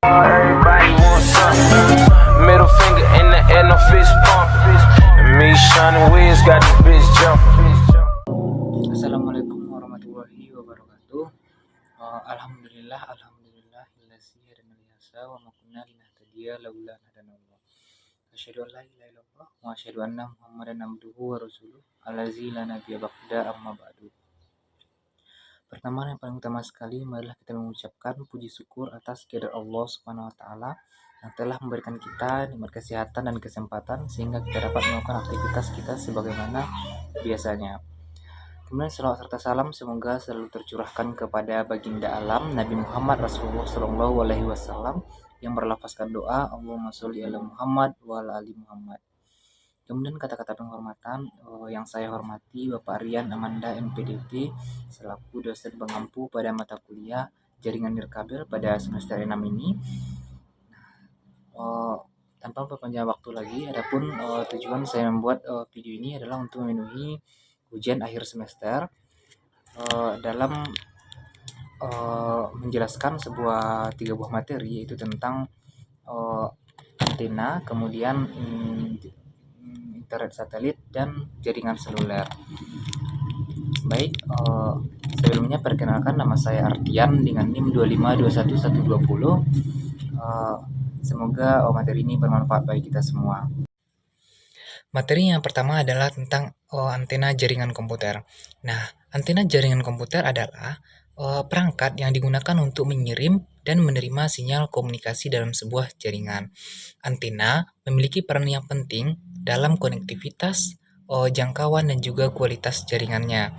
Everybody wants some. Middle finger in the air, no fist pump. And me, Sean Wiz, got this bitch jumping. Assalamualaikum warahmatullahi wabarakatuh. Alhamdulillah, allazi hadana li hadza wa ma kunna linahtadiya laula an hadana Allah. Asyhadu an la ilaha illallah wa asyhadu anna Muhammadan abduhu wa rasuluh allazi la nabiyya ba'da amma ba'du. Pertama yang paling utama sekali marilah kita mengucapkan puji syukur atas kehadirat Allah Subhanahu wa taala yang telah memberikan kita nikmat kesehatan dan kesempatan sehingga kita dapat melakukan aktivitas kita sebagaimana biasanya. Kemudian selawat serta salam semoga selalu tercurahkan kepada baginda alam Nabi Muhammad Rasulullah Shallallahu Alaihi Wasallam yang berlafazkan doa Allahumma sholli ala Muhammad wa ala ali Muhammad. Kemudian kata-kata penghormatan yang saya hormati Bapak Rian Amanda MPDT selaku dosen pengampu pada mata kuliah jaringan nirkabel pada semester 6 ini. Tanpa berpanjang waktu lagi, adapun tujuan saya membuat video ini adalah untuk memenuhi ujian akhir semester dalam menjelaskan tiga buah materi, yaitu tentang antena, kemudian internet satelit dan jaringan seluler. Baik, sebelumnya perkenalkan, nama saya Ardian dengan NIM 2521120. Semoga materi ini bermanfaat bagi kita semua. Materi yang pertama adalah tentang antena jaringan komputer. Nah, antena jaringan komputer adalah perangkat yang digunakan untuk mengirim dan menerima sinyal komunikasi dalam sebuah jaringan. Antena memiliki peran yang penting dalam konektivitas, jangkauan, dan juga kualitas jaringannya.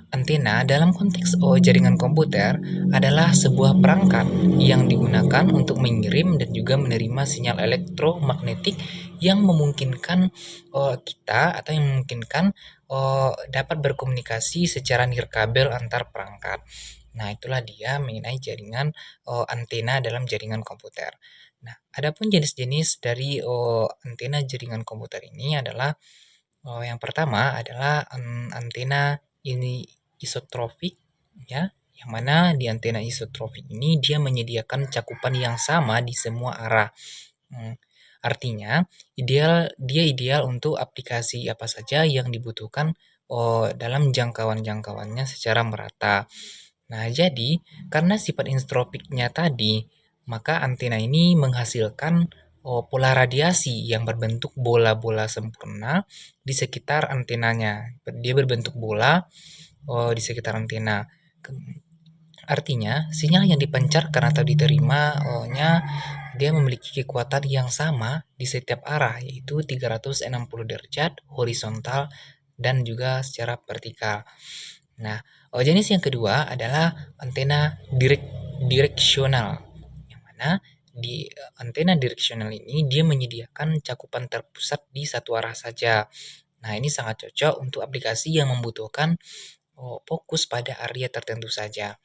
Antena dalam konteks jaringan komputer adalah sebuah perangkat yang digunakan untuk mengirim dan juga menerima sinyal elektromagnetik yang memungkinkan dapat berkomunikasi secara nirkabel antar perangkat. Nah, itulah dia mengenai jaringan antena dalam jaringan komputer. Nah, adapun jenis-jenis dari antena jaringan komputer ini adalah yang pertama adalah antena ini isotropik, ya, yang mana di antena isotropik ini dia menyediakan cakupan yang sama di semua arah. Artinya dia ideal untuk aplikasi apa saja yang dibutuhkan dalam jangkauannya secara merata. Nah, jadi karena sifat isotropiknya tadi, maka antena ini menghasilkan pola radiasi yang berbentuk bola-bola sempurna di sekitar antenanya. Dia berbentuk bola di sekitar antena. Artinya, sinyal yang dipancarkan atau diterima-nya dia memiliki kekuatan yang sama di setiap arah, yaitu 360 derajat horizontal dan juga secara vertikal. Nah, jenis yang kedua adalah antena direksional, yang mana di antena direksional ini dia menyediakan cakupan terpusat di satu arah saja. Nah, ini sangat cocok untuk aplikasi yang membutuhkan fokus pada area tertentu saja.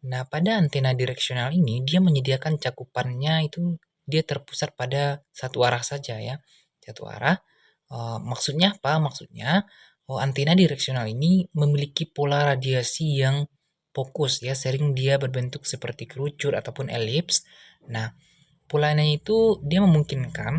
Nah, pada antena direksional ini dia menyediakan cakupannya itu dia terpusat pada satu arah saja, ya. Satu arah. Maksudnya apa? Maksudnya antena direksional ini memiliki pola radiasi yang fokus, ya, sering dia berbentuk seperti kerucut ataupun elips. Nah, polanya itu dia memungkinkan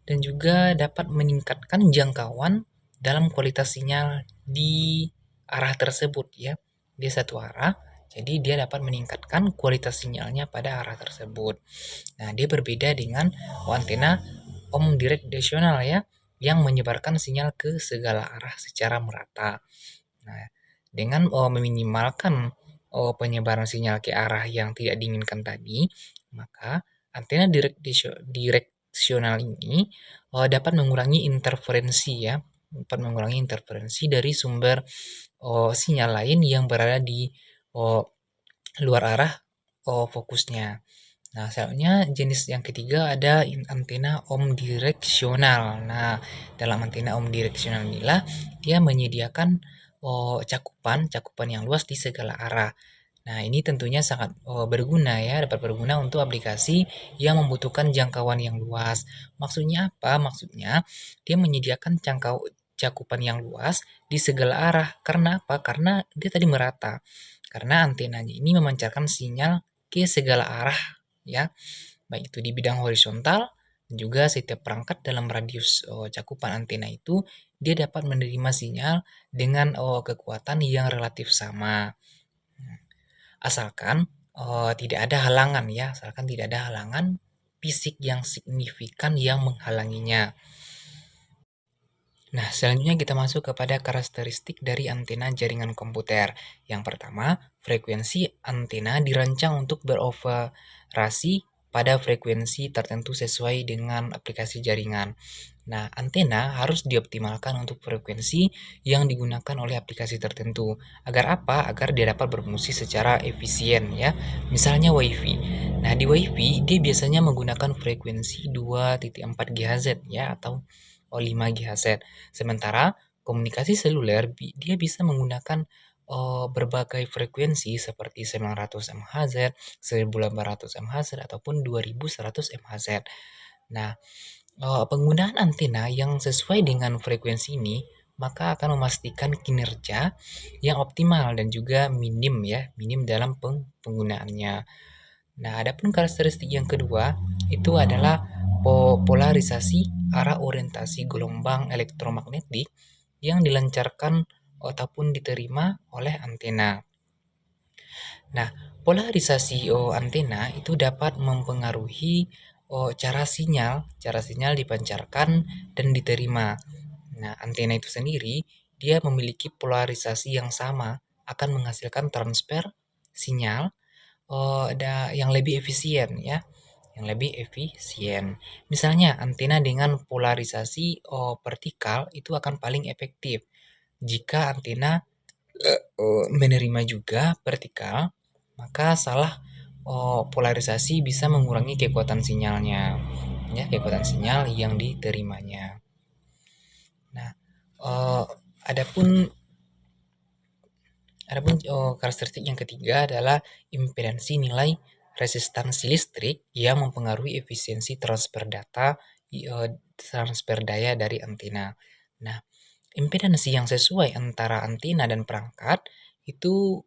dan juga dapat meningkatkan jangkauan dalam kualitas sinyal di arah tersebut, ya. Dia satu arah, jadi dia dapat meningkatkan kualitas sinyalnya pada arah tersebut. Nah, dia berbeda dengan antena omnidirectional, ya, yang menyebarkan sinyal ke segala arah secara merata. Nah, dengan meminimalkan penyebaran sinyal ke arah yang tidak diinginkan tadi, maka antena direksional ini dapat mengurangi interferensi, ya, dapat mengurangi interferensi dari sumber sinyal lain yang berada di luar arah fokusnya. Nah, selanjutnya jenis yang ketiga ada antena omnidirectional. Nah, dalam antena omnidirectional inilah dia menyediakan cakupan yang luas di segala arah. Nah, ini tentunya sangat berguna, ya, dapat berguna untuk aplikasi yang membutuhkan jangkauan yang luas. Maksudnya apa? Maksudnya dia menyediakan cakupan yang luas di segala arah. Karena apa? Karena dia tadi merata. Karena antenanya ini memancarkan sinyal ke segala arah ya, baik itu di bidang horizontal, juga setiap perangkat dalam radius cakupan antena itu dia dapat menerima sinyal dengan kekuatan yang relatif sama. Asalkan tidak ada halangan ya, asalkan tidak ada halangan fisik yang signifikan yang menghalanginya. Nah, selanjutnya kita masuk kepada karakteristik dari antena jaringan komputer. Yang pertama, frekuensi antena dirancang untuk beroperasi pada frekuensi tertentu sesuai dengan aplikasi jaringan. Nah, antena harus dioptimalkan untuk frekuensi yang digunakan oleh aplikasi tertentu. Agar apa? Agar dia dapat berfungsi secara efisien ya. Misalnya WiFi. Nah, di WiFi dia biasanya menggunakan frekuensi 2.4 GHz ya atau 5 GHz. Sementara komunikasi seluler dia bisa menggunakan berbagai frekuensi seperti 900 MHz, 1800 MHz ataupun 2100 MHz. Nah, penggunaan antena yang sesuai dengan frekuensi ini maka akan memastikan kinerja yang optimal dan juga minim ya, minim dalam penggunaannya. Nah, adapun karakteristik yang kedua itu adalah polarisasi arah orientasi gelombang elektromagnetik yang dilancarkan ataupun diterima oleh antena. Nah, polarisasi antena itu dapat mempengaruhi cara sinyal dipancarkan dan diterima. Nah, antena itu sendiri dia memiliki polarisasi yang sama akan menghasilkan transfer sinyal yang lebih efisien ya, yang lebih efisien. Misalnya antena dengan polarisasi vertikal itu akan paling efektif. Jika antena menerima juga vertikal, maka salah polarisasi bisa mengurangi kekuatan sinyalnya, ya kekuatan sinyal yang diterimanya. Nah, adapun karakteristik yang ketiga adalah impedansi nilai resistansi listrik yang mempengaruhi efisiensi transfer transfer daya dari antena. Nah, impedansi yang sesuai antara antena dan perangkat itu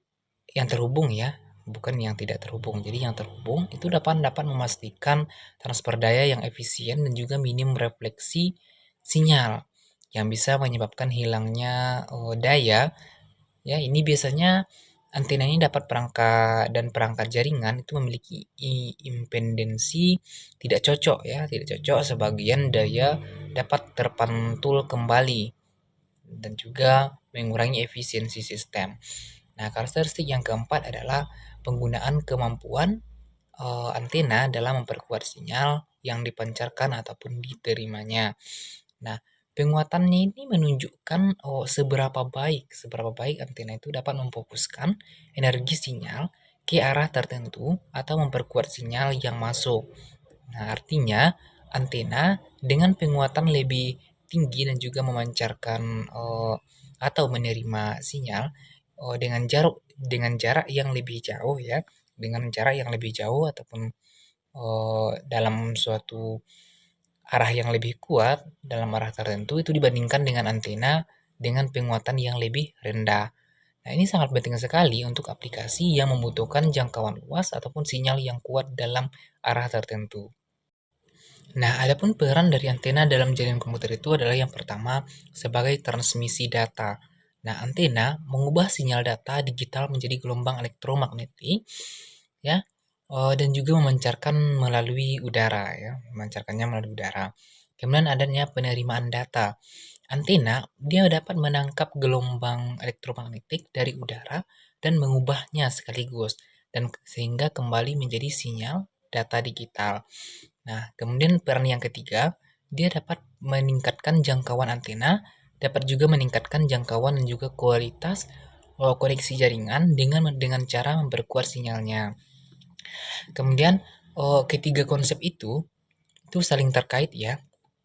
yang terhubung ya, bukan yang tidak terhubung. Jadi yang terhubung itu dapat memastikan transfer daya yang efisien dan juga minim refleksi sinyal yang bisa menyebabkan hilangnya daya. Ya, ini biasanya antena ini dapat perangkat jaringan itu memiliki impedansi tidak cocok ya, tidak cocok sebagian daya dapat terpantul kembali dan juga mengurangi efisiensi sistem. Nah, karakteristik yang keempat adalah penggunaan kemampuan antena dalam memperkuat sinyal yang dipancarkan ataupun diterimanya. Nah, penguatannya ini menunjukkan seberapa baik antena itu dapat memfokuskan energi sinyal ke arah tertentu atau memperkuat sinyal yang masuk. Nah, artinya antena dengan penguatan lebih tinggi dan juga memancarkan atau menerima sinyal dengan jarak yang lebih jauh ya, dengan jarak yang lebih jauh ataupun dalam suatu arah yang lebih kuat dalam arah tertentu itu dibandingkan dengan antena dengan penguatan yang lebih rendah. Nah, ini sangat penting sekali untuk aplikasi yang membutuhkan jangkauan luas ataupun sinyal yang kuat dalam arah tertentu. Nah, adapun peran dari antena dalam jaringan komputer itu adalah yang pertama sebagai transmisi data. Nah, antena mengubah sinyal data digital menjadi gelombang elektromagnetik ya, dan juga memancarkan melalui udara ya, memancarkannya melalui udara. Kemudian adanya penerimaan data. Antena dia dapat menangkap gelombang elektromagnetik dari udara dan mengubahnya sekaligus dan sehingga kembali menjadi sinyal data digital. Nah, kemudian peran yang ketiga, dia dapat meningkatkan jangkauan antena, dapat juga meningkatkan jangkauan dan juga kualitas koneksi jaringan dengan cara memperkuat sinyalnya. Kemudian ketiga konsep itu saling terkait ya,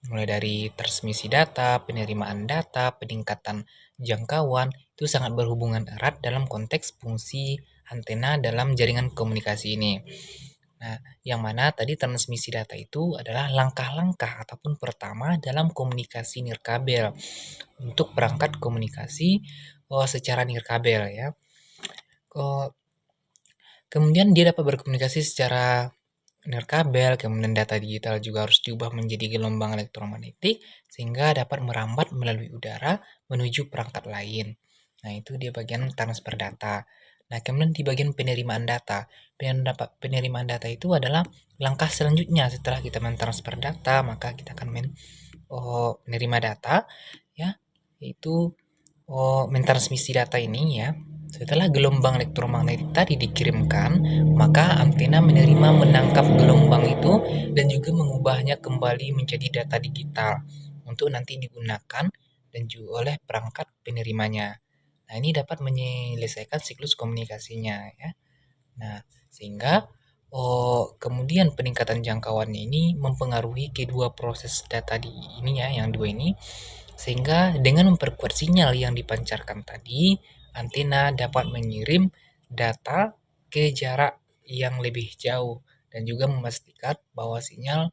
mulai dari transmisi data, penerimaan data, peningkatan jangkauan itu sangat berhubungan erat dalam konteks fungsi antena dalam jaringan komunikasi ini. Nah, yang mana tadi transmisi data itu adalah langkah-langkah ataupun pertama dalam komunikasi nirkabel untuk perangkat komunikasi secara nirkabel ya. Kemudian dia dapat berkomunikasi secara nirkabel, kemudian data digital juga harus diubah menjadi gelombang elektromagnetik sehingga dapat merambat melalui udara menuju perangkat lain. Nah, itu dia bagian transfer data. Nah, kemudian di bagian penerimaan data. Penerimaan data itu adalah langkah selanjutnya setelah kita mentransfer data, maka kita akan menerima data ya, yaitu mentransmisi data ini ya. Setelah gelombang elektromagnetik tadi dikirimkan, maka antena menerima menangkap gelombang itu dan juga mengubahnya kembali menjadi data digital untuk nanti digunakan dan juga oleh perangkat penerimanya. Nah, ini dapat menyelesaikan siklus komunikasinya ya. Nah, sehingga kemudian peningkatan jangkauannya ini mempengaruhi kedua proses data di ini ya, yang dua ini, sehingga dengan memperkuat sinyal yang dipancarkan tadi, antena dapat mengirim data ke jarak yang lebih jauh dan juga memastikan bahwa sinyal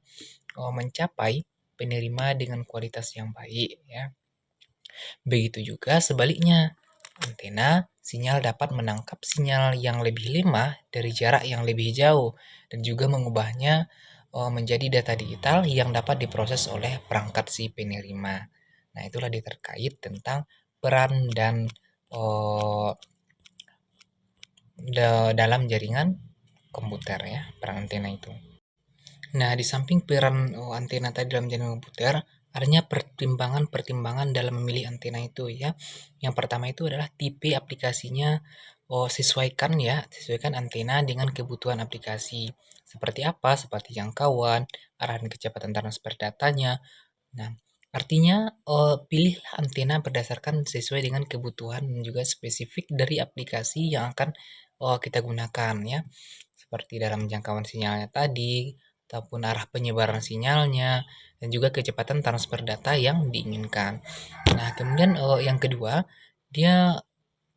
mencapai penerima dengan kualitas yang baik ya. Begitu juga sebaliknya, antena sinyal dapat menangkap sinyal yang lebih lemah dari jarak yang lebih jauh dan juga mengubahnya menjadi data digital yang dapat diproses oleh perangkat si penerima. Nah, itulah dia terkait tentang peran dan eh, dalam jaringan komputer ya, peran antena itu. Nah, di samping peran antena tadi dalam jaringan komputer, adanya pertimbangan-pertimbangan dalam memilih antena itu ya. Yang pertama itu adalah tipe aplikasinya, sesuaikan antena dengan kebutuhan aplikasi. Seperti apa? Seperti jangkauan, arahan kecepatan transfer datanya. Nah, artinya pilihlah antena berdasarkan sesuai dengan kebutuhan dan juga spesifik dari aplikasi yang akan kita gunakan ya. Seperti dalam jangkauan sinyalnya tadi, ataupun arah penyebaran sinyalnya, dan juga kecepatan transfer data yang diinginkan. Nah, kemudian yang kedua, dia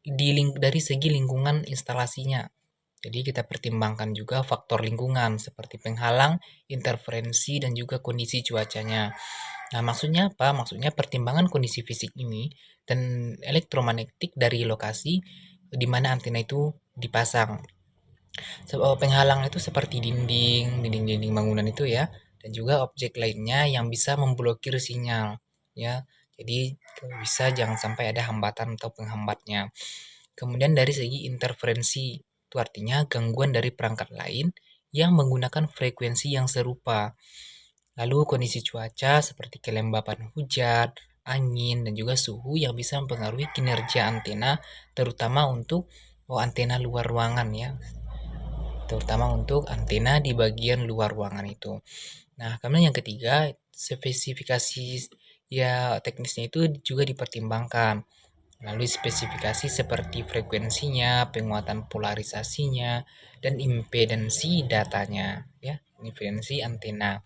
dari segi lingkungan instalasinya. Jadi kita pertimbangkan juga faktor lingkungan seperti penghalang, interferensi, dan juga kondisi cuacanya. Nah, maksudnya apa? Maksudnya pertimbangan kondisi fisik ini dan elektromagnetik dari lokasi di mana antena itu dipasang. Penghalang itu seperti dinding-dinding bangunan itu ya, dan juga objek lainnya yang bisa memblokir sinyal ya. Jadi bisa jangan sampai ada hambatan atau penghambatnya. Kemudian dari segi interferensi, itu artinya gangguan dari perangkat lain yang menggunakan frekuensi yang serupa. Lalu kondisi cuaca seperti kelembapan hujan, angin, dan juga suhu yang bisa mempengaruhi kinerja antena, terutama untuk antena luar ruangan ya, terutama untuk antena di bagian luar ruangan itu. Nah, kemudian yang ketiga, spesifikasi ya teknisnya itu juga dipertimbangkan melalui spesifikasi seperti frekuensinya, penguatan polarisasinya, dan impedansi datanya, ya, impedansi antena.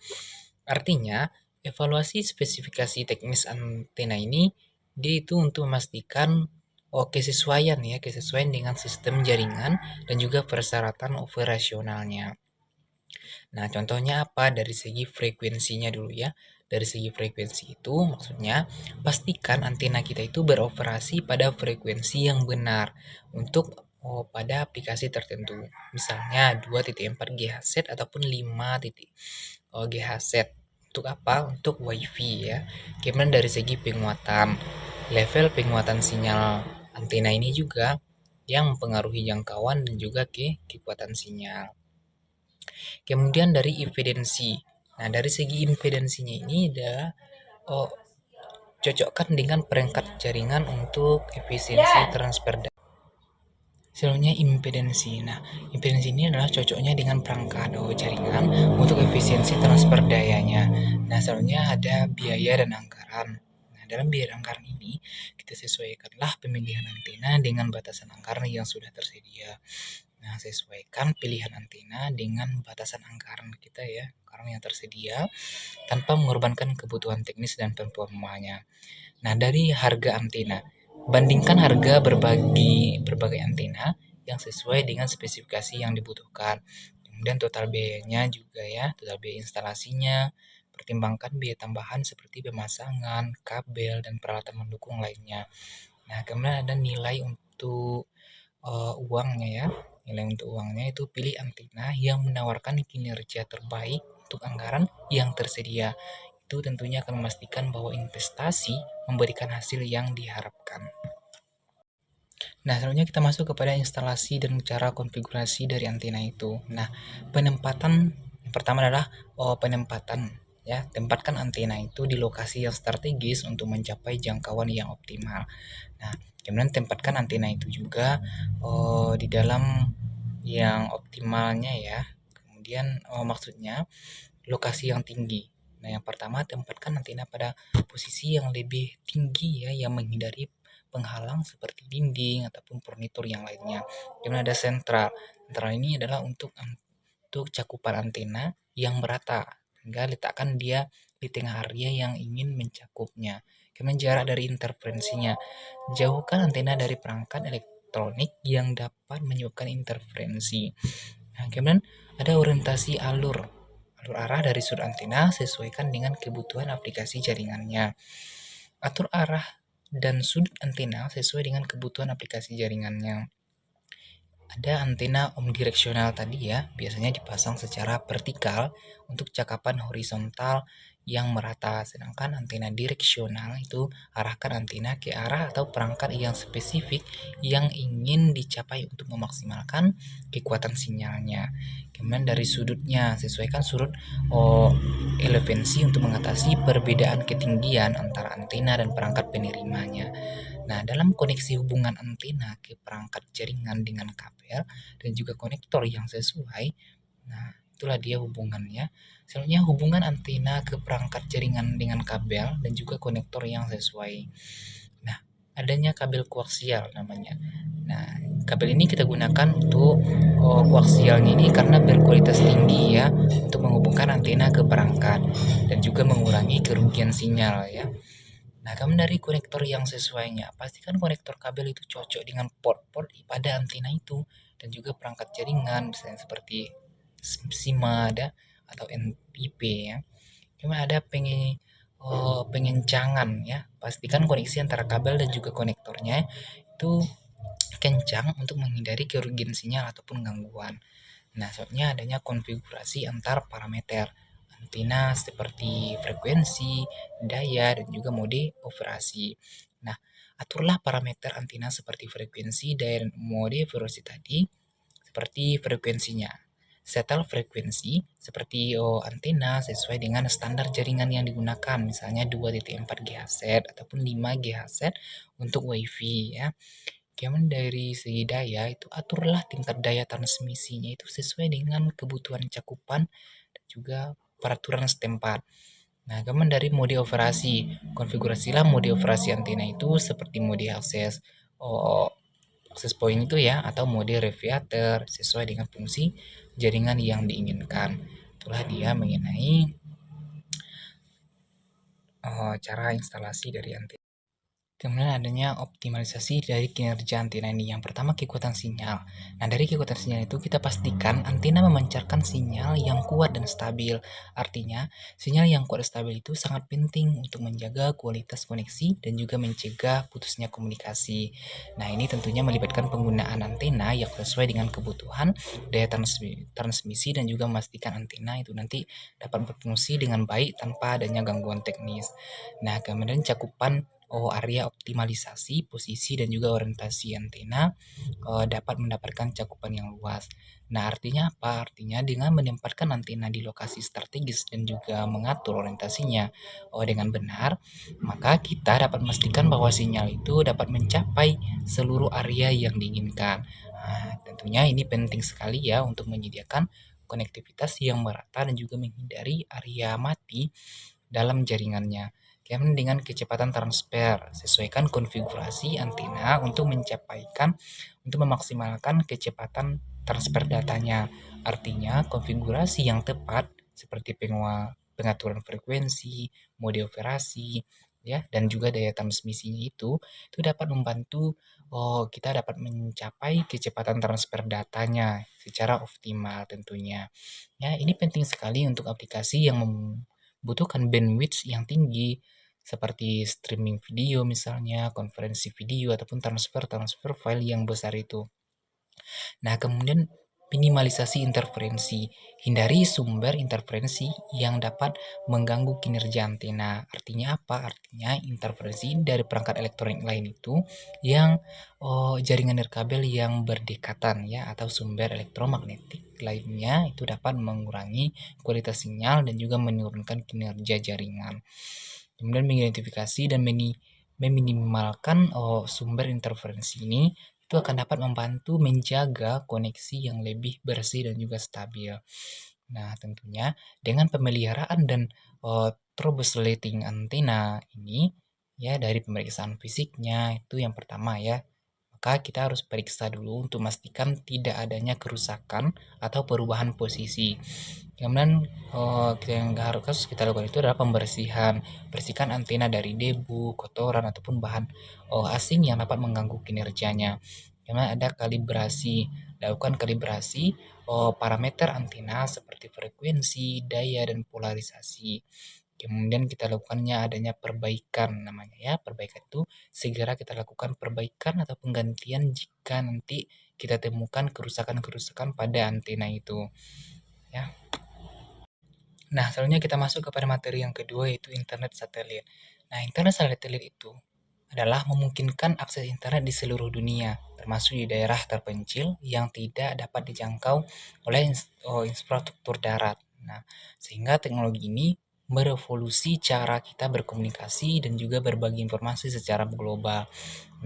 Artinya, evaluasi spesifikasi teknis antena ini dia itu untuk memastikan kesesuaian ya, kesesuaian dengan sistem jaringan dan juga persyaratan operasionalnya. Nah, contohnya apa? Dari segi frekuensinya dulu ya. Dari segi frekuensi itu maksudnya pastikan antena kita itu beroperasi pada frekuensi yang benar untuk pada aplikasi tertentu. Misalnya 2.4 GHz ataupun 5 GHz. Untuk apa? Untuk WiFi ya. Kemudian dari segi penguatan, level penguatan sinyal antena ini juga yang mempengaruhi jangkauan dan juga kekuatan sinyal. Kemudian dari impedansi. Nah, dari segi impedansinya ini adalah oh, cocokkan dengan perangkat jaringan untuk efisiensi transfer data. Selanjutnya impedansi. Nah, impedansi ini adalah cocoknya dengan perangkat jaringan untuk efisiensi transfer dayanya. Nah, selanjutnya ada biaya dan anggaran. Nah, dalam biaya dan anggaran ini, kita sesuaikanlah pemilihan antena dengan batasan anggaran yang sudah tersedia. Nah, sesuaikan pilihan antena dengan batasan anggaran kita ya, anggaran yang tersedia, tanpa mengorbankan kebutuhan teknis dan performanya. Nah, dari harga antena, bandingkan harga berbagai antena yang sesuai dengan spesifikasi yang dibutuhkan. Kemudian total biayanya juga ya, total biaya instalasinya, pertimbangkan biaya tambahan seperti pemasangan, kabel, dan peralatan mendukung lainnya. Nah, kemudian ada nilai untuk uangnya ya. nilai untuk uangnya itu pilih antena yang menawarkan kinerja terbaik untuk anggaran yang tersedia. Itu tentunya akan memastikan bahwa investasi memberikan hasil yang diharapkan. Nah, selanjutnya kita masuk kepada instalasi dan cara konfigurasi dari antena itu. Nah, penempatan yang pertama adalah penempatan, ya. Tempatkan antena itu di lokasi yang strategis untuk mencapai jangkauan yang optimal. Nah, kemudian tempatkan antena itu juga di dalam yang optimalnya, ya. Kemudian maksudnya lokasi yang tinggi. Nah, yang pertama tempatkan antena pada posisi yang lebih tinggi, ya, yang menghindari penghalang seperti dinding ataupun furnitur yang lainnya. Kemudian ada sentral. Sentral ini adalah untuk cakupan antena yang merata, sehingga letakkan dia di tengah area yang ingin mencakupnya. Kemudian jarak dari interferensinya. Jauhkan antena dari perangkat elektronik yang dapat menyebabkan interferensi. Nah, kemudian ada orientasi alur arah dari sudut antena sesuaikan dengan kebutuhan aplikasi jaringannya. Atur arah dan sudut antena sesuai dengan kebutuhan aplikasi jaringannya. Ada antena omnidireksional tadi, ya, biasanya dipasang secara vertikal untuk cakapan horizontal yang merata, sedangkan antena direksional itu arahkan antena ke arah atau perangkat yang spesifik yang ingin dicapai untuk memaksimalkan kekuatan sinyalnya. Kemudian dari sudutnya, sesuaikan sudut elevensi untuk mengatasi perbedaan ketinggian antara antena dan perangkat penerimanya. Nah, dalam koneksi hubungan antena ke perangkat jaringan dengan kabel dan juga konektor yang sesuai, nah, itulah dia hubungannya. Selanjutnya hubungan antena ke perangkat jaringan dengan kabel dan juga konektor yang sesuai. Nah, adanya kabel koaksial namanya. Nah, kabel ini kita gunakan untuk koaksialnya ini karena berkualitas tinggi, ya, untuk menghubungkan antena ke perangkat dan juga mengurangi kerugian sinyal, ya. Nah, kemudian dari konektor yang sesuainya, pastikan konektor kabel itu cocok dengan port-port pada antena itu dan juga perangkat jaringan, misalnya seperti SIMA atau NIP, ya. Cuma ada pengencangan, ya. Pastikan koneksi antara kabel dan juga konektornya itu kencang untuk menghindari kerugian sinyal ataupun gangguan. Nah, soalnya adanya konfigurasi antar parameter antena seperti frekuensi, daya, dan juga mode operasi. Nah, aturlah parameter antena seperti frekuensi, daya, dan mode operasi tadi seperti frekuensinya. Setel frekuensi seperti antena sesuai dengan standar jaringan yang digunakan, misalnya 2.4 GHz ataupun 5 GHz untuk WiFi, ya. Kemudian dari segi daya itu aturlah tingkat daya transmisinya itu sesuai dengan kebutuhan cakupan dan juga peraturan setempat. Nah, kemudian dari mode operasi, konfigurasilah mode operasi antena itu seperti mode akses point itu, ya, atau mode reviator sesuai dengan fungsi jaringan yang diinginkan. Itulah dia mengenai cara instalasi dari antena. Kemudian adanya optimalisasi dari kinerja antena ini. Yang pertama, kekuatan sinyal. Nah, dari kekuatan sinyal itu kita pastikan antena memancarkan sinyal yang kuat dan stabil. Artinya, sinyal yang kuat dan stabil itu sangat penting untuk menjaga kualitas koneksi dan juga mencegah putusnya komunikasi. Nah, ini tentunya melibatkan penggunaan antena yang sesuai dengan kebutuhan, daya transmisi, dan juga memastikan antena itu nanti dapat berfungsi dengan baik tanpa adanya gangguan teknis. Nah, kemudian cakupan area optimalisasi, posisi, dan juga orientasi antena dapat mendapatkan cakupan yang luas. Nah, artinya apa? Artinya dengan menempatkan antena di lokasi strategis dan juga mengatur orientasinya dengan benar, maka kita dapat memastikan bahwa sinyal itu dapat mencapai seluruh area yang diinginkan. Nah, tentunya ini penting sekali, ya, untuk menyediakan konektivitas yang merata dan juga menghindari area mati dalam jaringannya. Kemudian dengan kecepatan transfer, sesuaikan konfigurasi antena untuk memaksimalkan kecepatan transfer datanya. Artinya, konfigurasi yang tepat seperti pengaturan frekuensi, mode operasi, ya, dan juga daya transmisinya itu dapat membantu kita dapat mencapai kecepatan transfer datanya secara optimal tentunya. Ya, ini penting sekali untuk aplikasi yang membutuhkan bandwidth yang tinggi seperti streaming video misalnya, konferensi video ataupun transfer file yang besar itu. Nah, kemudian minimalisasi interferensi. Hindari sumber interferensi yang dapat mengganggu kinerja antena. Artinya apa? Artinya interferensi dari perangkat elektronik lain itu yang jaringan nirkabel yang berdekatan ya, atau sumber elektromagnetik lainnya itu dapat mengurangi kualitas sinyal dan juga menurunkan kinerja jaringan. Kemudian mengidentifikasi dan meminimalkan sumber interferensi ini itu akan dapat membantu menjaga koneksi yang lebih bersih dan juga stabil. Nah, tentunya dengan pemeliharaan dan troubleshooting antena ini ya, dari pemeriksaan fisiknya itu yang pertama ya. Maka kita harus periksa dulu untuk memastikan tidak adanya kerusakan atau perubahan posisi. Kemudian yang harus kita lakukan itu adalah pembersihan. Bersihkan antena dari debu, kotoran ataupun bahan asing yang dapat mengganggu kinerjanya. Kemudian ada kalibrasi. Lakukan kalibrasi parameter antena seperti frekuensi, daya, dan polarisasi. Kemudian kita lakukannya adanya perbaikan namanya ya. Perbaikan itu segera kita lakukan perbaikan atau penggantian jika nanti kita temukan kerusakan-kerusakan pada antena itu ya. Nah, selanjutnya kita masuk kepada materi yang kedua, yaitu internet satelit. Nah, internet satelit itu adalah memungkinkan akses internet di seluruh dunia, termasuk di daerah terpencil yang tidak dapat dijangkau oleh infrastruktur darat. Nah, sehingga teknologi ini merevolusi cara kita berkomunikasi dan juga berbagi informasi secara global.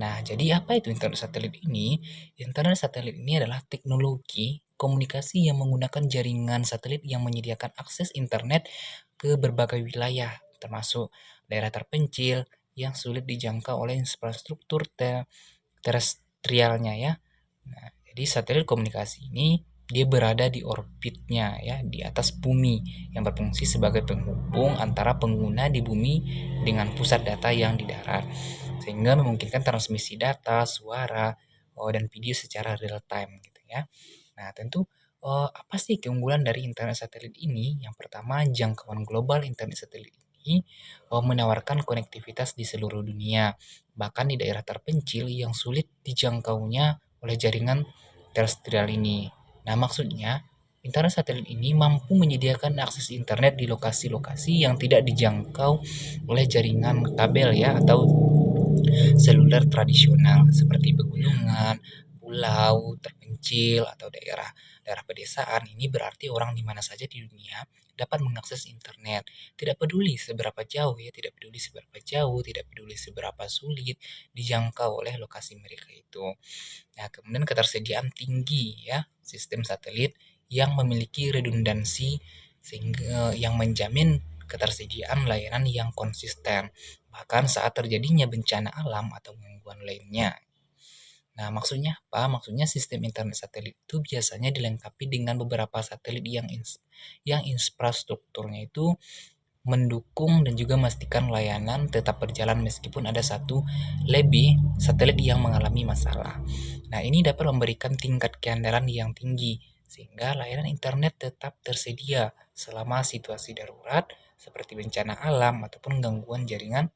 Nah, jadi apa itu internet satelit ini? Internet satelit ini adalah teknologi komunikasi yang menggunakan jaringan satelit yang menyediakan akses internet ke berbagai wilayah, termasuk daerah terpencil yang sulit dijangkau oleh infrastruktur terestrialnya ya. Nah, jadi satelit komunikasi ini dia berada di orbitnya ya, di atas bumi, yang berfungsi sebagai penghubung antara pengguna di bumi dengan pusat data yang di darat, sehingga memungkinkan transmisi data, suara, dan video secara real time gitu ya. Nah, tentu apa sih keunggulan dari internet satelit ini? Yang pertama, jangkauan global. Internet satelit ini menawarkan konektivitas di seluruh dunia, bahkan di daerah terpencil yang sulit dijangkaunya oleh jaringan terestrial ini. Nah, maksudnya internet satelit ini mampu menyediakan akses internet di lokasi-lokasi yang tidak dijangkau oleh jaringan kabel ya, atau seluler tradisional seperti pegunungan, pulau terpencil, atau daerah daerah pedesaan. Ini berarti orang di mana saja di dunia dapat mengakses internet. Tidak peduli seberapa jauh ya, tidak peduli seberapa jauh, tidak peduli seberapa sulit dijangkau oleh lokasi mereka itu. Nah, kemudian ketersediaan tinggi ya, sistem satelit yang memiliki redundansi sehingga yang menjamin ketersediaan layanan yang konsisten bahkan saat terjadinya bencana alam atau gangguan lainnya. Nah, maksudnya apa? Maksudnya sistem internet satelit itu biasanya dilengkapi dengan beberapa satelit yang infrastrukturnya itu mendukung dan juga memastikan layanan tetap berjalan meskipun ada satu lebih satelit yang mengalami masalah. Nah, ini dapat memberikan tingkat keandalan yang tinggi sehingga layanan internet tetap tersedia selama situasi darurat seperti bencana alam ataupun gangguan jaringan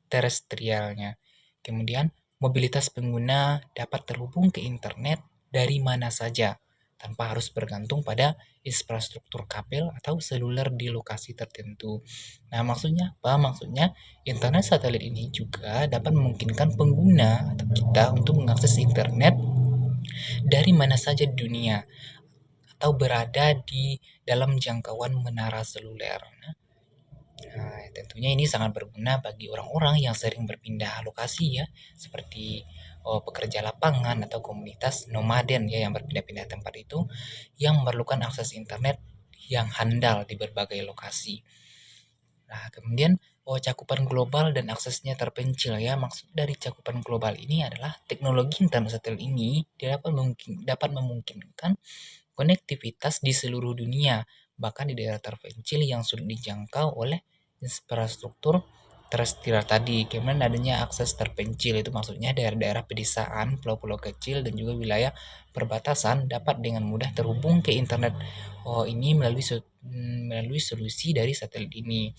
terestrialnya. Kemudian, mobilitas pengguna dapat terhubung ke internet dari mana saja tanpa harus bergantung pada infrastruktur kabel atau seluler di lokasi tertentu. Nah, maksudnya apa? Maksudnya internet satelit ini juga dapat memungkinkan pengguna atau kita untuk mengakses internet dari mana saja di dunia atau berada di dalam jangkauan menara seluler. Nah, tentunya ini sangat berguna bagi orang-orang yang sering berpindah lokasi ya, seperti pekerja lapangan atau komunitas nomaden ya, yang berpindah-pindah tempat itu, yang memerlukan akses internet yang handal di berbagai lokasi. Nah, kemudian cakupan global dan aksesnya terpencil ya. Maksud dari cakupan global ini adalah teknologi internet satelit ini dapat memungkinkan konektivitas di seluruh dunia, bahkan di daerah terpencil yang sulit dijangkau oleh infrastruktur terestrial tadi. Kemudian adanya akses terpencil itu maksudnya daerah-daerah pedesaan, pulau-pulau kecil, dan juga wilayah perbatasan dapat dengan mudah terhubung ke internet. Ini melalui solusi dari satelit ini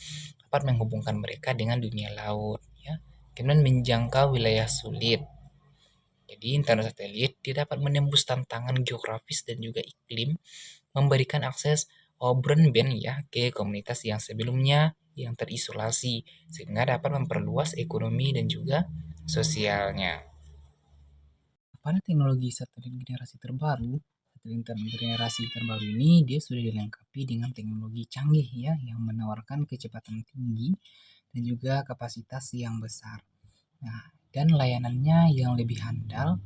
dapat menghubungkan mereka dengan dunia laut ya. Kemudian menjangkau wilayah sulit. Jadi internet satelit dia dapat menembus tantangan geografis dan juga iklim, memberikan akses broadband ya ke komunitas yang sebelumnya yang terisolasi, sehingga dapat memperluas ekonomi dan juga sosialnya. Pada teknologi satelit generasi terbaru, satelit internet generasi terbaru ini dia sudah dilengkapi dengan teknologi canggih ya yang menawarkan kecepatan tinggi dan juga kapasitas yang besar. Nah, dan layanannya yang lebih handal,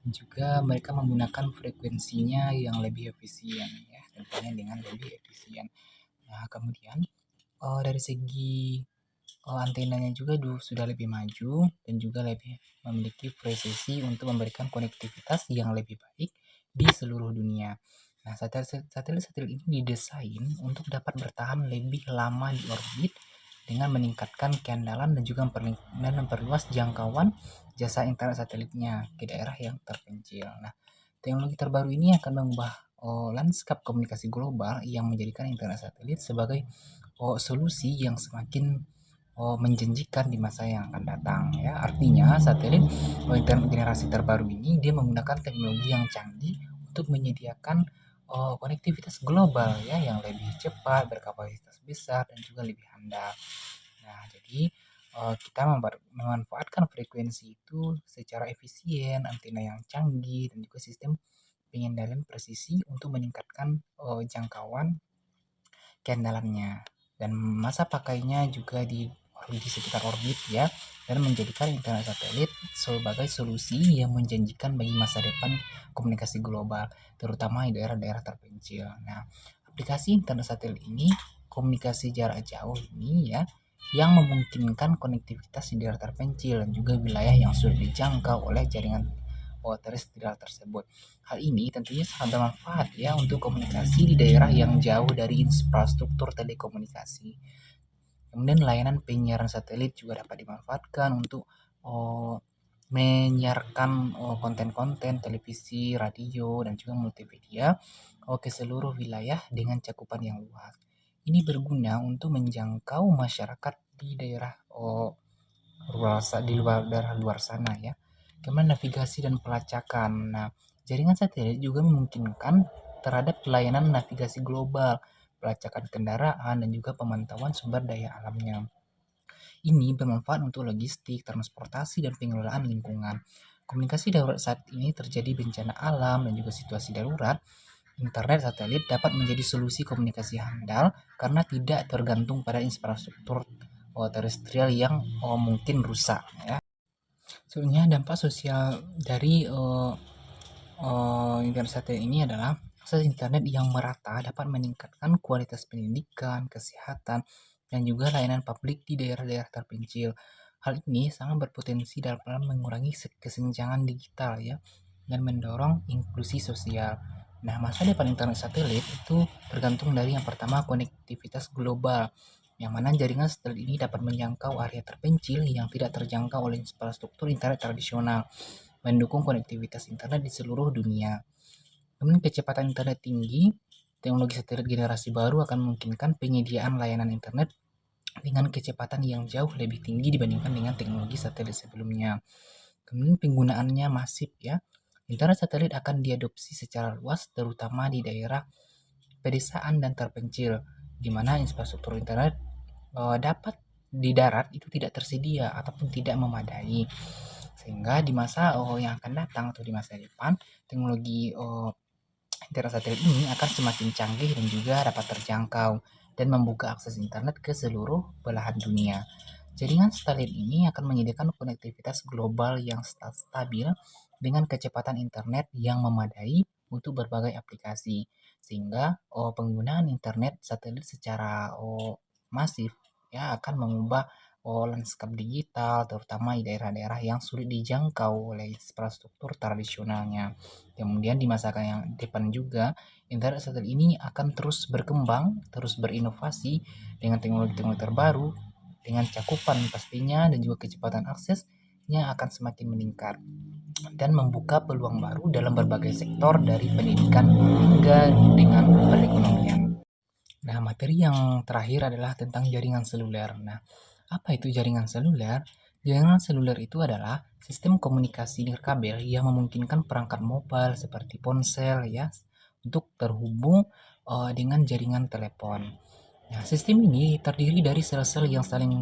juga mereka menggunakan frekuensinya yang lebih efisien ya, tentunya dengan lebih efisien. Nah, kemudian dari segi antenanya juga sudah lebih maju dan juga lebih memiliki presisi untuk memberikan konektivitas yang lebih baik di seluruh dunia. Nah, satelit-satelit ini didesain untuk dapat bertahan lebih lama di orbit dengan meningkatkan keandalan dan juga memperluas jangkauan jasa internet satelitnya ke daerah yang terpencil. Nah, teknologi terbaru ini akan mengubah lanskap komunikasi global yang menjadikan internet satelit sebagai solusi yang semakin menjanjikan di masa yang akan datang ya. Artinya satelit internet generasi terbaru ini dia menggunakan teknologi yang canggih untuk menyediakan konektivitas global ya yang lebih cepat, berkapasitas besar dan juga lebih handal. Nah, jadi kita memanfaatkan frekuensi itu secara efisien, antena yang canggih dan juga sistem pengendalian presisi untuk meningkatkan jangkauan keandalannya dan masa pakainya juga di sekitar orbit ya, dan menjadikan internet satelit sebagai solusi yang menjanjikan bagi masa depan komunikasi global, terutama di daerah-daerah terpencil. Nah, aplikasi internet satelit ini komunikasi jarak jauh ini ya yang memungkinkan konektivitas di daerah terpencil dan juga wilayah yang sulit dijangkau oleh jaringan terestrial tersebut. Hal ini tentunya sangat bermanfaat ya untuk komunikasi di daerah yang jauh dari infrastruktur telekomunikasi. Kemudian layanan penyiaran satelit juga dapat dimanfaatkan untuk menyiarkan konten-konten televisi, radio, dan juga multimedia ke seluruh wilayah dengan cakupan yang luas. Ini berguna untuk menjangkau masyarakat di daerah di daerah luar sana ya. Kemudian navigasi dan pelacakan. Nah, jaringan satelit juga memungkinkan terhadap pelayanan navigasi global, pelacakan kendaraan, dan juga pemantauan sumber daya alamnya. Ini bermanfaat untuk logistik, transportasi, dan pengelolaan lingkungan. Komunikasi darurat saat ini terjadi bencana alam dan juga situasi darurat. Internet satelit dapat menjadi solusi komunikasi handal karena tidak tergantung pada infrastruktur terestrial yang mungkin rusak ya. Sebenarnya dampak sosial dari internet satelit ini adalah akses internet yang merata dapat meningkatkan kualitas pendidikan, kesehatan, dan juga layanan publik di daerah-daerah terpencil. Hal ini sangat berpotensi dalam mengurangi kesenjangan digital ya dan mendorong inklusi sosial. Nah, masa depan internet satelit itu tergantung dari yang pertama konektivitas global, yang mana jaringan satelit ini dapat menjangkau area terpencil yang tidak terjangkau oleh infrastruktur internet tradisional, mendukung konektivitas internet di seluruh dunia. Kemudian kecepatan internet tinggi, teknologi satelit generasi baru akan memungkinkan penyediaan layanan internet dengan kecepatan yang jauh lebih tinggi dibandingkan dengan teknologi satelit sebelumnya. Kemudian penggunaannya masif ya. Internet satelit akan diadopsi secara luas terutama di daerah pedesaan dan terpencil, di mana infrastruktur internet dapat di darat itu tidak tersedia ataupun tidak memadai. Sehingga di masa yang akan datang atau di masa depan, teknologi internet satelit ini akan semakin canggih dan juga dapat terjangkau dan membuka akses internet ke seluruh belahan dunia. Jaringan satelit ini akan menyediakan konektivitas global yang stabil dengan kecepatan internet yang memadai untuk berbagai aplikasi, sehingga penggunaan internet satelit secara masif ya akan mengubah lanskap digital terutama di daerah-daerah yang sulit dijangkau oleh infrastruktur tradisionalnya. Kemudian di masa yang depan juga internet satelit ini akan terus berkembang, terus berinovasi dengan teknologi-teknologi terbaru, dengan cakupan pastinya dan juga kecepatan aksesnya akan semakin meningkat dan membuka peluang baru dalam berbagai sektor dari pendidikan hingga dengan perekonomian. Nah, materi yang terakhir adalah tentang jaringan seluler. Nah, apa itu jaringan seluler? Jaringan seluler itu adalah sistem komunikasi nirkabel yang memungkinkan perangkat mobile seperti ponsel ya untuk terhubung dengan jaringan telepon. Nah, sistem ini terdiri dari sel-sel yang saling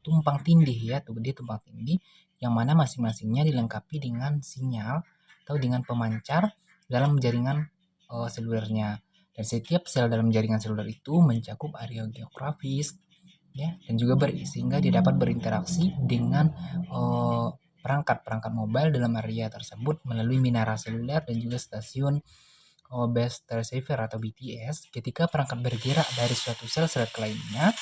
tumpang tindih ya, dia tumpang tindih yang mana masing-masingnya dilengkapi dengan sinyal atau dengan pemancar dalam jaringan selulernya. Dan setiap sel dalam jaringan seluler itu mencakup area geografis ya dan juga sehingga dia dapat berinteraksi dengan perangkat-perangkat mobile dalam area tersebut melalui minara seluler dan juga stasiun base receiver atau BTS. Ketika perangkat bergerak dari suatu sel ke lainnya,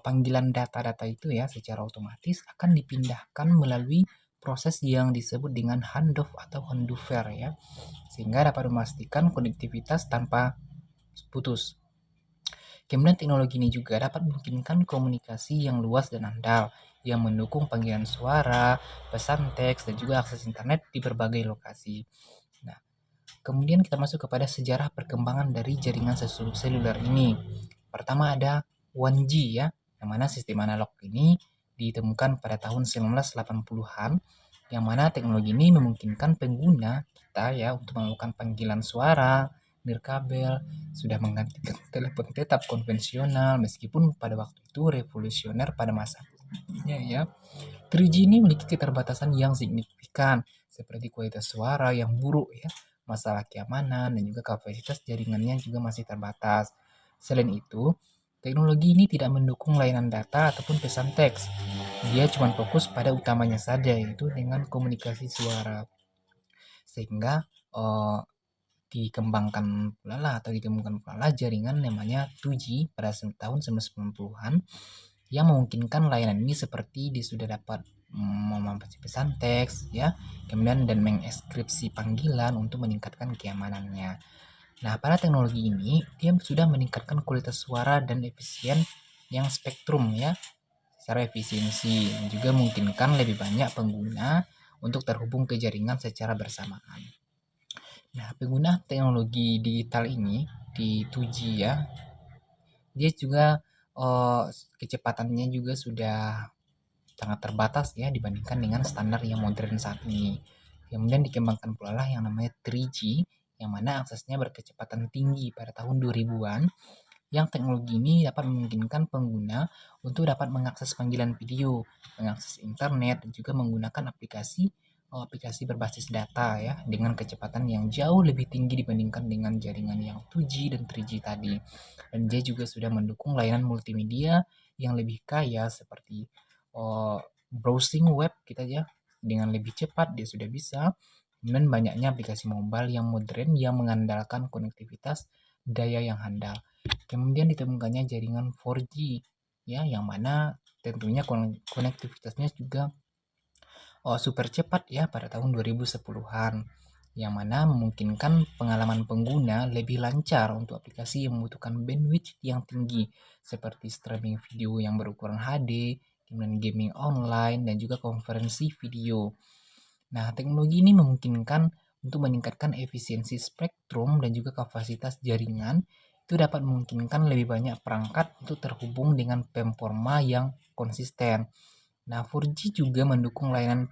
panggilan data-data itu ya secara otomatis akan dipindahkan melalui proses yang disebut dengan handoff atau handover ya, sehingga dapat memastikan konektivitas tanpa putus. Kemudian teknologi ini juga dapat memungkinkan komunikasi yang luas dan andal, yang mendukung panggilan suara, pesan teks, dan juga akses internet di berbagai lokasi. Nah, kemudian kita masuk kepada sejarah perkembangan dari jaringan seluler ini. Pertama ada 1G ya, yang mana sistem analog ini ditemukan pada tahun 1980-an, yang mana teknologi ini memungkinkan pengguna kita ya untuk melakukan panggilan suara, nirkabel, sudah menggantikan telepon tetap konvensional meskipun pada waktu itu revolusioner pada masanya ya. 3G ini memiliki keterbatasan yang signifikan seperti kualitas suara yang buruk ya, masalah keamanan dan juga kapasitas jaringannya juga masih terbatas. Selain itu, teknologi ini tidak mendukung layanan data ataupun pesan teks. Dia cuma fokus pada utamanya saja yaitu dengan komunikasi suara. Sehingga dikembangkan pula lah atau ditemukan pula lah jaringan namanya 2G pada tahun 1990-an yang memungkinkan layanan ini seperti dia sudah dapat memahami pesan teks ya, kemudian dan mengeskripsi panggilan untuk meningkatkan keamanannya. Nah, pada teknologi ini dia sudah meningkatkan kualitas suara dan efisien yang spektrum ya, secara efisiensi dan juga memungkinkan lebih banyak pengguna untuk terhubung ke jaringan secara bersamaan. Nah, pengguna teknologi digital ini di 2G ya, dia juga kecepatannya juga sudah sangat terbatas ya dibandingkan dengan standar yang modern saat ini. Kemudian dikembangkan pula lah yang namanya 3G, yang mana aksesnya berkecepatan tinggi pada tahun 2000-an, yang teknologi ini dapat memungkinkan pengguna untuk dapat mengakses panggilan video, mengakses internet, dan juga menggunakan aplikasi berbasis data ya dengan kecepatan yang jauh lebih tinggi dibandingkan dengan jaringan yang 2G dan 3G tadi. Dan dia juga sudah mendukung layanan multimedia yang lebih kaya seperti browsing web kita ya dengan lebih cepat dia sudah bisa, dan banyaknya aplikasi mobile yang modern yang mengandalkan konektivitas daya yang handal. Kemudian ditemukannya jaringan 4G ya, yang mana tentunya konektivitasnya juga super cepat ya pada tahun 2010-an, yang mana memungkinkan pengalaman pengguna lebih lancar untuk aplikasi yang membutuhkan bandwidth yang tinggi seperti streaming video yang berukuran HD, kemudian gaming online dan juga konferensi video. Nah, teknologi ini memungkinkan untuk meningkatkan efisiensi spektrum dan juga kapasitas jaringan. Itu dapat memungkinkan lebih banyak perangkat untuk terhubung dengan performa yang konsisten. Nah, 4G juga mendukung layanan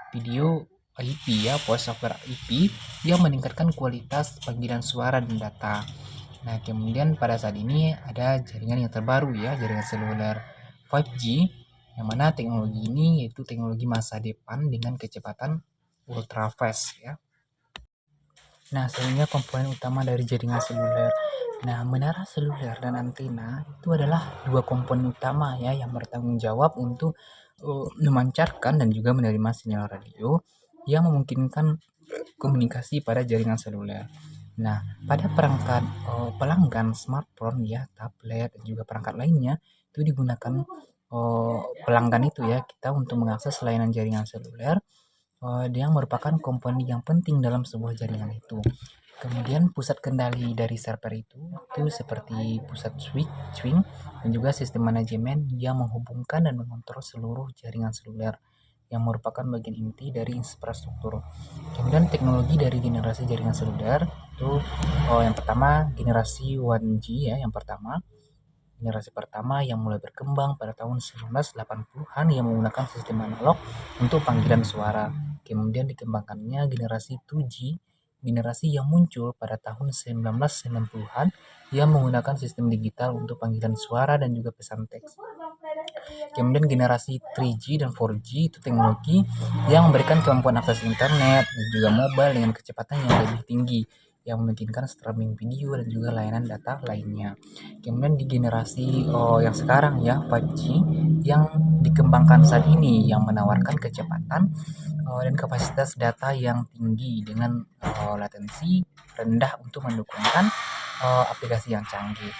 video IP ya, voice over IP yang meningkatkan kualitas panggilan suara dan data. Nah, kemudian pada saat ini ada jaringan yang terbaru ya, jaringan seluler 5G, yang mana teknologi ini yaitu teknologi masa depan dengan kecepatan ultra fast ya. Nah, selanjutnya komponen utama dari jaringan seluler. Nah, menara seluler dan antena itu adalah dua komponen utama ya yang bertanggung jawab untuk memancarkan dan juga menerima sinyal radio yang memungkinkan komunikasi pada jaringan seluler. Nah, pada perangkat pelanggan smartphone ya, tablet dan juga perangkat lainnya itu digunakan pelanggan itu ya kita untuk mengakses layanan jaringan seluler yang merupakan komponen yang penting dalam sebuah jaringan itu. Kemudian pusat kendali dari server itu seperti pusat switching dan juga sistem manajemen yang menghubungkan dan mengontrol seluruh jaringan seluler yang merupakan bagian inti dari infrastruktur. Kemudian teknologi dari generasi jaringan seluler itu yang pertama generasi 1G ya yang pertama. Generasi pertama yang mulai berkembang pada tahun 1980-an yang menggunakan sistem analog untuk panggilan suara. Kemudian dikembangkannya generasi 2G, generasi yang muncul pada tahun 1990-an yang menggunakan sistem digital untuk panggilan suara dan juga pesan teks. Kemudian generasi 3G dan 4G itu teknologi yang memberikan kemampuan akses internet dan juga mobile dengan kecepatan yang lebih tinggi yang memungkinkan streaming video dan juga layanan data lainnya. Kemudian di generasi yang sekarang ya 5G yang dikembangkan saat ini yang menawarkan kecepatan dan kapasitas data yang tinggi dengan latensi rendah untuk mendukungkan aplikasi yang canggih.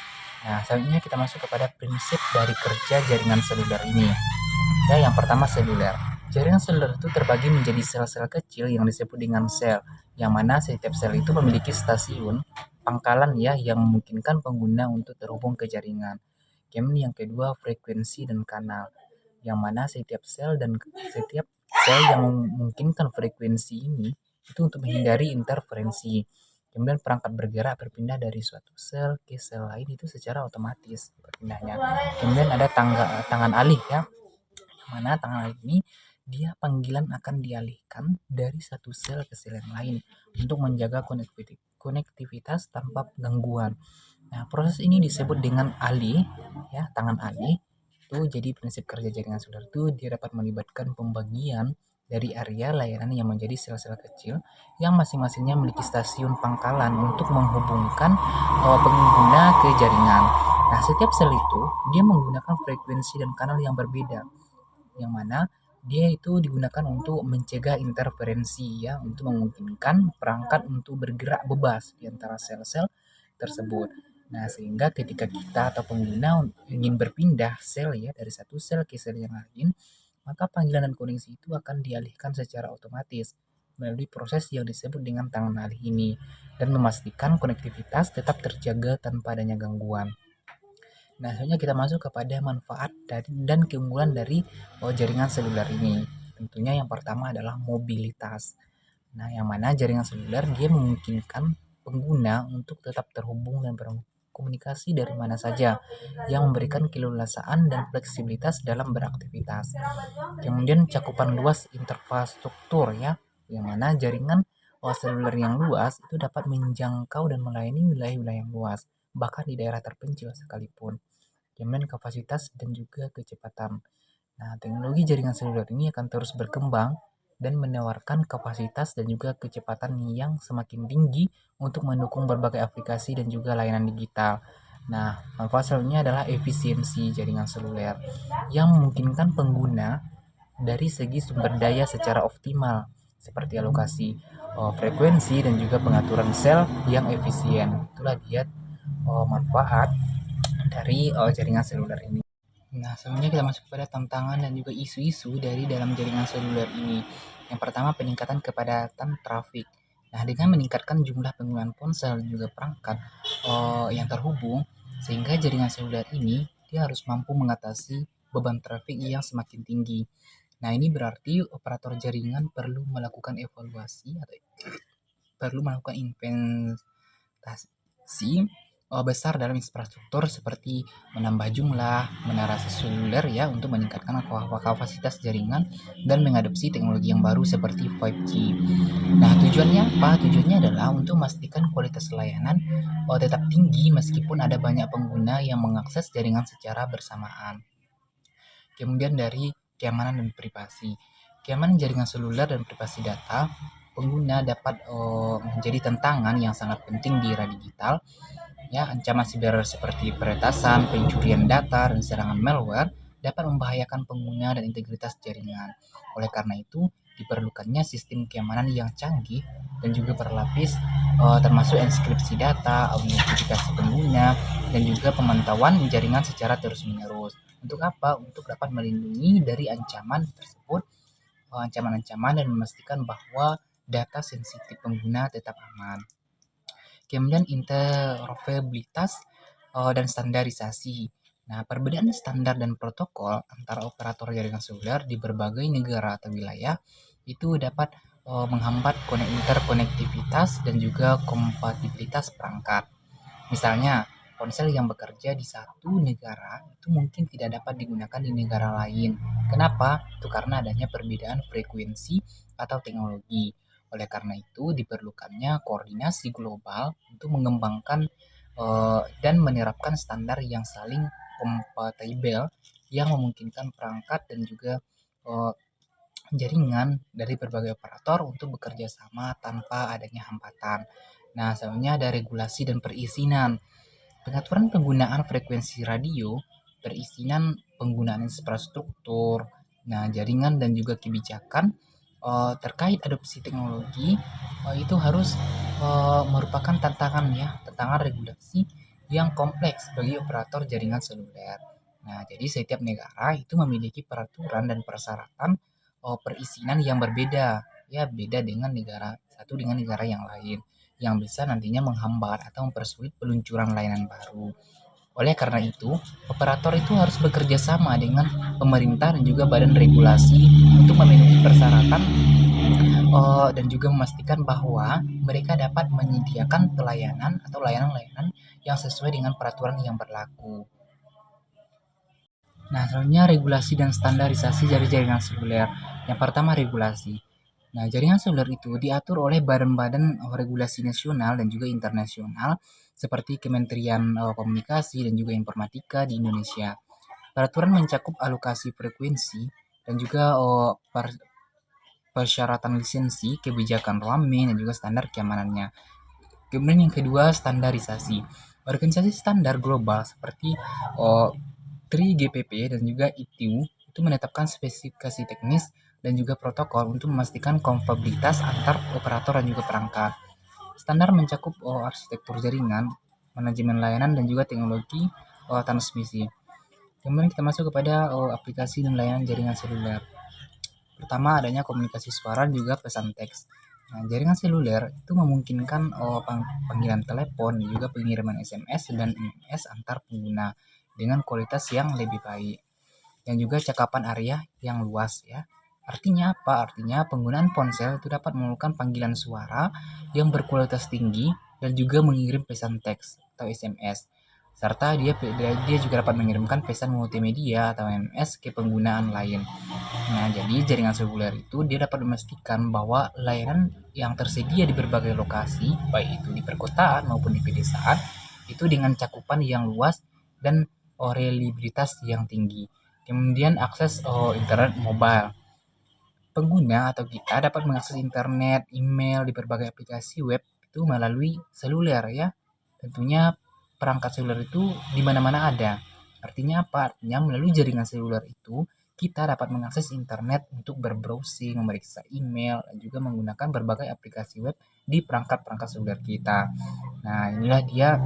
Nah, selanjutnya kita masuk kepada prinsip dari kerja jaringan seluler ini. Ya, yang pertama seluler. Jaringan seluler itu terbagi menjadi sel-sel kecil yang disebut dengan sel, yang mana setiap sel itu memiliki stasiun pangkalan ya yang memungkinkan pengguna untuk terhubung ke jaringan. Kemudian yang kedua frekuensi dan kanal, yang mana setiap sel yang memungkinkan frekuensi ini itu untuk menghindari interferensi. Kemudian perangkat bergerak berpindah dari suatu sel ke sel lain itu secara otomatis berpindahnya. Kemudian ada tangan alih ya, yang mana tangan alih ini dia panggilan akan dialihkan dari satu sel ke sel yang lain untuk menjaga konektivitas tanpa gangguan. Nah, proses ini disebut dengan alih ya, tangan alih. Itu jadi prinsip kerja jaringan seluler itu dia dapat melibatkan pembagian dari area layanan yang menjadi sel-sel kecil yang masing-masingnya memiliki stasiun pangkalan untuk menghubungkan pengguna ke jaringan. Nah, setiap sel itu dia menggunakan frekuensi dan kanal yang berbeda, yang mana dia itu digunakan untuk mencegah interferensi ya, untuk memungkinkan perangkat untuk bergerak bebas di antara sel-sel tersebut. Nah, sehingga ketika kita atau pengguna ingin berpindah sel ya dari satu sel ke sel yang lain, maka panggilan dan koneksi itu akan dialihkan secara otomatis melalui proses yang disebut dengan tangan alih ini dan memastikan konektivitas tetap terjaga tanpa adanya gangguan. Nah, selanjutnya kita masuk kepada manfaat dan keunggulan dari jaringan seluler ini. Tentunya yang pertama adalah mobilitas. Nah, yang mana jaringan seluler dia memungkinkan pengguna untuk tetap terhubung dan berkomunikasi dari mana saja, yang memberikan keleluasaan dan fleksibilitas dalam beraktivitas. Kemudian cakupan luas infrastruktur ya, yang mana jaringan seluler yang luas itu dapat menjangkau dan melayani wilayah-wilayah yang luas, bahkan di daerah terpencil sekalipun. Kemudian kapasitas dan juga kecepatan. Nah, teknologi jaringan seluler ini akan terus berkembang dan menawarkan kapasitas dan juga kecepatan yang semakin tinggi untuk mendukung berbagai aplikasi dan juga layanan digital. Nah, manfaat selanjutnya adalah efisiensi jaringan seluler yang memungkinkan pengguna dari segi sumber daya secara optimal, seperti alokasi frekuensi dan juga pengaturan sel yang efisien. Itulah dia manfaat dari jaringan seluler ini. Nah, selanjutnya kita masuk pada tantangan dan juga isu-isu dari dalam jaringan seluler ini. Yang pertama, peningkatan kepadatan trafik. Nah, dengan meningkatkan jumlah penggunaan ponsel dan juga perangkat yang terhubung, sehingga jaringan seluler ini dia harus mampu mengatasi beban trafik yang semakin tinggi. Nah, ini berarti operator jaringan perlu melakukan evaluasi atau perlu melakukan investasi besar dalam infrastruktur seperti menambah jumlah menara seluler ya untuk meningkatkan kapasitas jaringan dan mengadopsi teknologi yang baru seperti 5G. Nah, tujuannya apa? Tujuannya adalah untuk memastikan kualitas layanan tetap tinggi meskipun ada banyak pengguna yang mengakses jaringan secara bersamaan. Kemudian dari keamanan dan privasi. Keamanan jaringan seluler dan privasi data pengguna dapat menjadi tantangan yang sangat penting di era digital. Ya, ancaman siber seperti peretasan, pencurian data, dan serangan malware dapat membahayakan pengguna dan integritas jaringan. Oleh karena itu, diperlukannya sistem keamanan yang canggih dan juga berlapis, termasuk enkripsi data, autentifikasi pengguna, dan juga pemantauan jaringan secara terus-menerus. Untuk apa? Untuk dapat melindungi dari ancaman tersebut, ancaman-ancaman, dan memastikan bahwa data sensitif pengguna tetap aman. Kemudian interoperabilitas dan standarisasi. Nah, perbedaan standar dan protokol antara operator jaringan seluler di berbagai negara atau wilayah itu dapat menghambat interkonektivitas dan juga kompatibilitas perangkat. Misalnya, ponsel yang bekerja di satu negara itu mungkin tidak dapat digunakan di negara lain. Kenapa? Itu karena adanya perbedaan frekuensi atau teknologi. Oleh karena itu, diperlukannya koordinasi global untuk mengembangkan dan menerapkan standar yang saling kompatibel yang memungkinkan perangkat dan juga eh, jaringan dari berbagai operator untuk bekerja sama tanpa adanya hambatan. Nah, selanjutnya ada regulasi dan perizinan. Pengaturan penggunaan frekuensi radio, perizinan penggunaan infrastruktur, nah jaringan dan juga kebijakan terkait adopsi teknologi itu harus merupakan tantangan regulasi yang kompleks bagi operator jaringan seluler. Nah, jadi setiap negara itu memiliki peraturan dan persyaratan perizinan yang berbeda, ya beda dengan negara satu dengan negara yang lain yang bisa nantinya menghambat atau mempersulit peluncuran layanan baru. Oleh karena itu, operator itu harus bekerja sama dengan pemerintah dan juga badan regulasi untuk memenuhi persyaratan dan juga memastikan bahwa mereka dapat menyediakan pelayanan atau layanan-layanan yang sesuai dengan peraturan yang berlaku. Nah, selanjutnya regulasi dan standarisasi dari jaringan seluler. Yang pertama regulasi. Nah, jaringan seluler itu diatur oleh badan-badan regulasi nasional dan juga internasional seperti Kementerian Komunikasi dan juga Informatika di Indonesia. Peraturan mencakup alokasi frekuensi dan juga persyaratan lisensi, kebijakan roaming dan juga standar keamanannya. Kemudian yang kedua, standarisasi. Organisasi standar global seperti 3GPP dan juga ITU itu menetapkan spesifikasi teknis dan juga protokol untuk memastikan kompatibilitas antar operator dan juga perangkat. Standar mencakup arsitektur jaringan, manajemen layanan dan juga teknologi transmisi. Kemudian kita masuk kepada aplikasi dan layanan jaringan seluler. Pertama, adanya komunikasi suara dan juga pesan teks. Nah, jaringan seluler itu memungkinkan panggilan telepon, juga pengiriman SMS dan MMS antar pengguna dengan kualitas yang lebih baik dan juga cakapan area yang luas ya. Artinya apa? Artinya penggunaan ponsel itu dapat melakukan panggilan suara yang berkualitas tinggi dan juga mengirim pesan teks atau SMS. Serta dia juga dapat mengirimkan pesan multimedia atau MMS ke penggunaan lain. Nah, jadi jaringan seluler itu dia dapat memastikan bahwa layanan yang tersedia di berbagai lokasi, baik itu di perkotaan maupun di pedesaan, itu dengan cakupan yang luas dan reliabilitas yang tinggi. Kemudian akses internet mobile. Pengguna atau kita dapat mengakses internet, email di berbagai aplikasi web itu melalui seluler ya. Tentunya perangkat seluler itu di mana-mana ada. Artinya apa? Artinya melalui jaringan seluler itu kita dapat mengakses internet untuk berbrowsing, memeriksa email, dan juga menggunakan berbagai aplikasi web di perangkat-perangkat seluler kita. Nah, inilah dia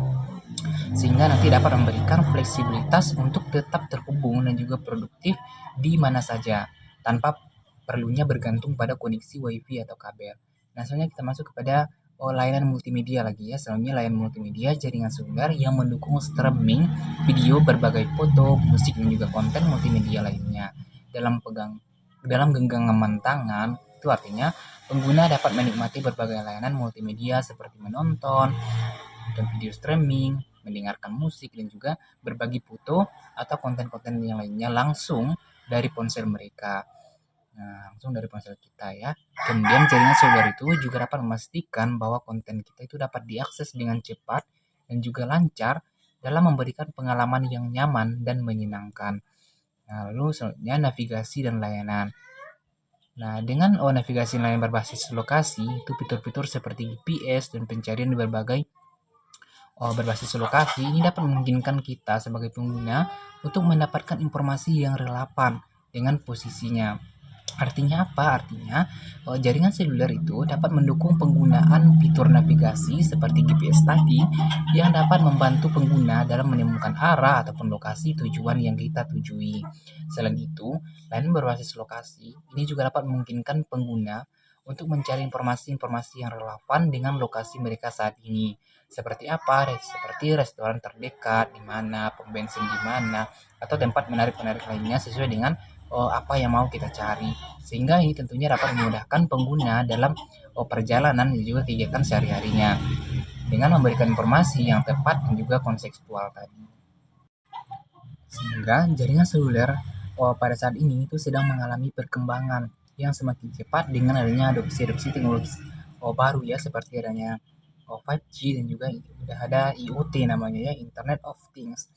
sehingga nanti dapat memberikan fleksibilitas untuk tetap terhubung dan juga produktif di mana saja tanpa perlunya bergantung pada koneksi WiFi atau kabel. Nah, selanjutnya kita masuk kepada layanan multimedia lagi ya. Selanjutnya layanan multimedia jaringan seluler yang mendukung streaming video, berbagai foto, musik dan juga konten multimedia lainnya dalam genggaman tangan. Itu artinya pengguna dapat menikmati berbagai layanan multimedia seperti menonton dan video streaming, mendengarkan musik dan juga berbagi foto atau konten-konten yang lainnya langsung dari ponsel mereka. Nah, langsung dari ponsel kita ya. Kemudian jaringan seluler itu juga dapat memastikan bahwa konten kita itu dapat diakses dengan cepat dan juga lancar dalam memberikan pengalaman yang nyaman dan menyenangkan. Nah, lalu selanjutnya navigasi dan layanan. Nah, dengan navigasi layanan berbasis lokasi, itu fitur-fitur seperti GPS dan pencarian di berbasis lokasi ini dapat memungkinkan kita sebagai pengguna untuk mendapatkan informasi yang relevan dengan posisinya. Artinya apa? Artinya jaringan seluler itu dapat mendukung penggunaan fitur navigasi seperti GPS tadi yang dapat membantu pengguna dalam menemukan arah ataupun lokasi tujuan yang kita tujui. Selain itu, layanan berbasis lokasi ini juga dapat memungkinkan pengguna untuk mencari informasi-informasi yang relevan dengan lokasi mereka saat ini. Seperti apa? Seperti restoran terdekat di mana, pom bensin di mana, atau tempat menarik-menarik lainnya sesuai dengan apa yang mau kita cari. Sehingga ini tentunya dapat memudahkan pengguna dalam perjalanan dan juga kegiatan sehari-harinya. dengan memberikan informasi yang tepat dan juga kontekstual tadi. Sehingga jaringan seluler pada saat ini itu sedang mengalami perkembangan yang semakin cepat dengan adanya adopsi teknologi baru ya, seperti adanya 5G dan juga udah ada IoT namanya ya, Internet of Things.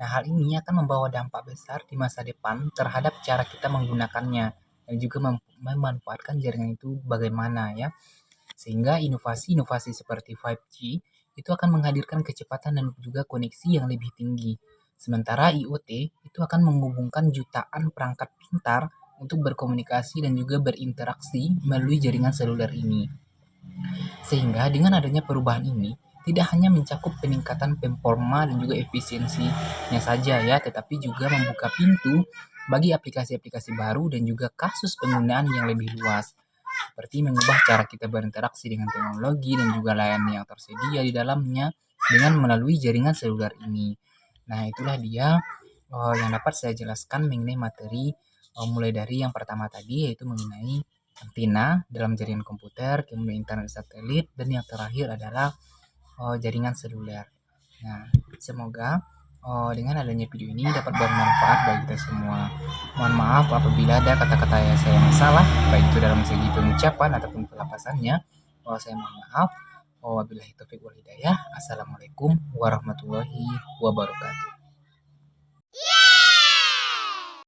Nah, hal ini akan membawa dampak besar di masa depan terhadap cara kita menggunakannya dan juga memanfaatkan jaringan itu bagaimana ya. Sehingga inovasi-inovasi seperti 5G itu akan menghadirkan kecepatan dan juga koneksi yang lebih tinggi. Sementara IoT itu akan menghubungkan jutaan perangkat pintar untuk berkomunikasi dan juga berinteraksi melalui jaringan seluler ini. Sehingga dengan adanya perubahan ini, tidak hanya mencakup peningkatan performa dan juga efisiensinya saja ya, tetapi juga membuka pintu bagi aplikasi-aplikasi baru dan juga kasus penggunaan yang lebih luas, seperti mengubah cara kita berinteraksi dengan teknologi dan juga layanan yang tersedia di dalamnya dengan melalui jaringan seluler ini. Nah, itulah dia yang dapat saya jelaskan mengenai materi mulai dari yang pertama tadi, yaitu mengenai antena dalam jaringan komputer, kemudian internet satelit, dan yang terakhir adalah jaringan seluler. Nah, semoga dengan adanya video ini dapat bermanfaat bagi kita semua. Mohon maaf apabila ada kata-kata saya yang salah, baik itu dalam segi pengucapan ataupun pelafasannya. Saya mohon maaf. Wabillahi taufiq wal hidayah. Assalamualaikum warahmatullahi wabarakatuh.